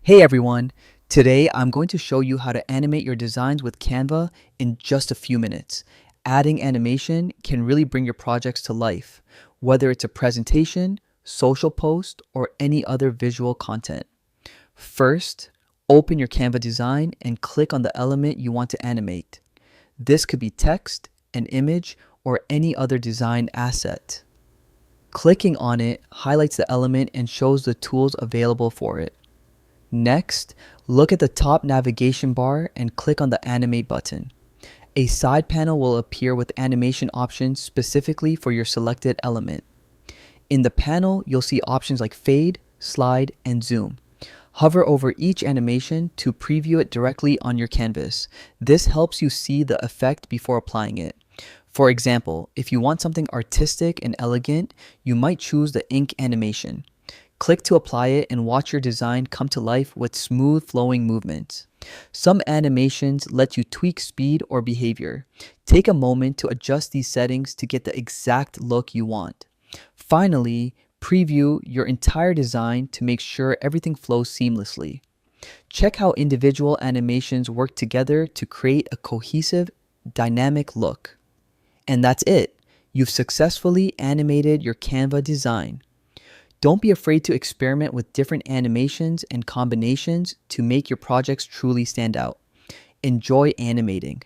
Hey everyone! Today I'm going to show you how to animate your designs with Canva in just a few minutes. Adding animation can really bring your projects to life, whether it's a presentation, social post, or any other visual content. First, open your Canva design and click on the element you want to animate. This could be text, an image, or any other design asset. Clicking on it highlights the element and shows the tools available for it. Next, look at the top navigation bar and click on the Animate button. A side panel will appear with animation options specifically for your selected element. In the panel, you'll see options like fade, slide, and zoom. Hover over each animation to preview it directly on your canvas. This helps you see the effect before applying it. For example, if you want something artistic and elegant, you might choose the ink animation. Click to apply it and watch your design come to life with smooth flowing movements. Some animations let you tweak speed or behavior. Take a moment to adjust these settings to get the exact look you want. Finally, preview your entire design to make sure everything flows seamlessly. Check how individual animations work together to create a cohesive, dynamic look. And that's it. You've successfully animated your Canva design. Don't be afraid to experiment with different animations and combinations to make your projects truly stand out. Enjoy animating.